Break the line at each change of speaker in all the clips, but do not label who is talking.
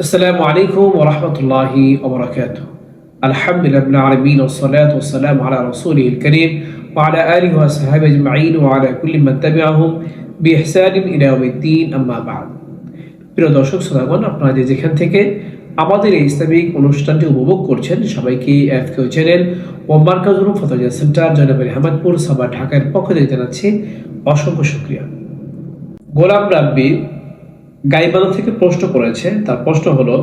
আসসালামু আলাইকুম ওয়া রাহমাতুল্লাহি ওয়া বারাকাতুহু। আলহামদুলিল্লাহি রাব্বিল আলামিন ওয়াস সালাতু ওয়াস সালামু আলা রাসূলিল কারীম ওয়া আলা আলিহি ওয়া সাহবিহি আজমাইন ওয়া আলা কুল্লি মান তাবিআহুম বিইহসানিন ইলা ইয়াউমিদ্দিন, আম্মা বা'দ। প্রিয় দর্শক শ্রোতাগণ, আপনারা যেখান থেকে আমাদের এই ইসলামিক অনুষ্ঠানটি উপভোগ করছেন, সবাইকে এফকিউ চ্যানেল ও মার্কাজুল ফতোয়া সেন্টার জনাব আহমদপুর সাবা ঢাকার পক্ষ থেকে জানাচ্ছি অসংখ্য শুকরিয়া। গোলাম রাব্বি গাইবান্ধা থেকে প্রশ্ন করেছে। তার প্রশ্ন হলো,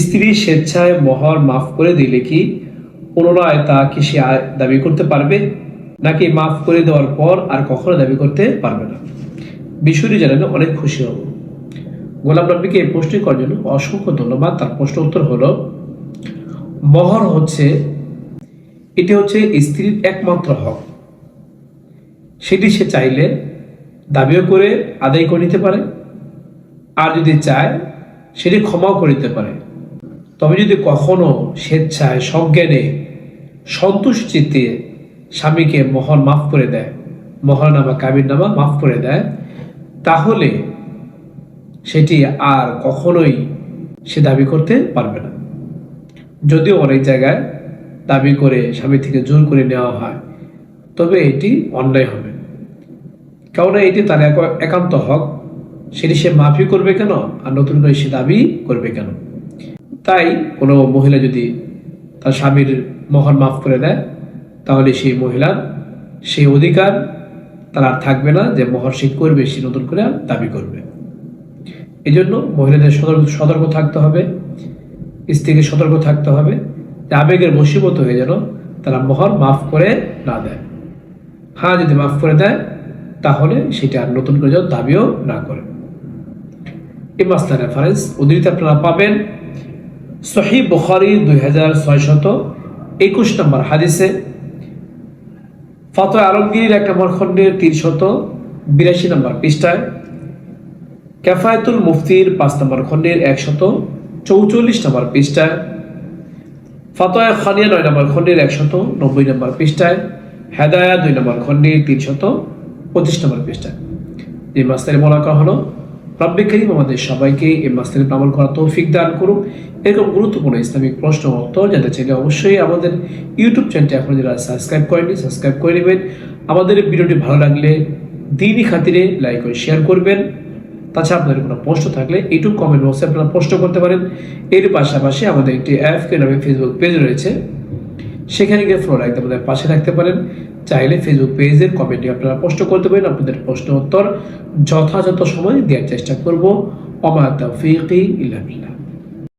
স্ত্রী স্বেচ্ছায় মোহর মাফ করে দিলে কি পুনরায় তা কি সে দাবি করতে পারবে, নাকি মাফ করে দেওয়ার পর আর কখনো দাবি করতে পারবে না? বিষয়টি জানালে অনেক খুশি হব। গোলাম রাব্বিকে এই প্রশ্নটি করার জন্য অসংখ্য ধন্যবাদ। তার প্রশ্ন উত্তর হলো, মোহর এটি হচ্ছে স্ত্রীর একমাত্র হক। সেটি সে চাইলে দাবিও করে আদায় করে নিতে পারে, আর যদি চায় সেটি ক্ষমাও করে দিতে পারে। তবে যদি কখনো স্বেচ্ছায় সজ্ঞানে সন্তুষ্ট চিত্তে স্বামীকে মোহর মাফ করে দেয়, মোহরনামা কাবিননামা মাফ করে দেয়, তাহলে সেটি আর কখনোই সে দাবি করতে পারবে না। যদিও অনেক জায়গায় দাবি করে স্বামী থেকে জোর করে নেওয়া হয়, তবে এটি অন্যায় হবে। কেননা এটি তার একান্ত হক, সেটি সে মাফই করবে কেন, আর নতুন করে সে দাবি করবে কেন? তাই কোনো মহিলা যদি তার স্বামীর মোহর মাফ করে দেয়, তাহলে সেই মহিলার সেই অধিকার তার আর থাকবে না যে মোহর সে করবে, সে নতুন করে দাবি করবে। এই জন্য মহিলাদের সতর্ক থাকতে হবে, স্ত্রীকে সতর্ক থাকতে হবে যে আবেগের বশীভূত হয়ে যেন তারা মোহর মাফ করে না দেয়। হ্যাঁ, যদি মাফ করে দেয় তাহলে সেটা আর নতুন করে যেন দাবিও না করে। এই মাসলা রেফারেন্স উদ্ধৃতি আপনারা পাবেন সহিহ বুখারী 2621 নম্বর হাদিসে, ফতোয়া আলমগীর 1 নম্বর খণ্ডের 382 নম্বর পৃষ্ঠায়, কিফায়াতুল মুফতির 5 নম্বর খণ্ডের 144 নম্বর পৃষ্ঠায়, ফতোয়া খানিয়া 9 নম্বর খণ্ডের 190 নম্বর পৃষ্ঠায়, হেদায়া 2 নম্বর খণ্ডের 325 নম্বর পৃষ্ঠায়। এই মাসলার বলা হলো, রব্বে কারীম আমাদের সবাইকে এই মাসলার আমল করার তৌফিক দান করুক। এরকম গুরুত্বপূর্ণ ইসলামিক প্রশ্ন উত্তর জানতে চাইলে অবশ্যই আমাদের ইউটিউব চ্যানেলটি এখন যারা সাবস্ক্রাইব করেনি, সাবস্ক্রাইব করে নেবেন। আমাদের ভিডিওটি ভালো লাগলে দ্বীনি খাতিরে লাইক ও শেয়ার করবেন। তাছাড়া আপনাদের কোনো প্রশ্ন থাকলে ইউটিউব কমেন্ট বক্সে আপনারা প্রশ্ন করতে পারেন। এর পাশাপাশি আমাদের একটি এফকিউ নামে ফেসবুক পেজ রয়েছে, সেখানে গিয়ে ফলো রাখতে আমাদের পাশে থাকতে পারেন। চাইলে ফেসবুক পেজের কমেন্টে আপনারা প্রশ্ন করতে পারেন। আপনাদের প্রশ্ন উত্তর যথাযথ সময় দেওয়ার চেষ্টা করব। ওমা তাওফীকি ইল্লা বিল্লাহ।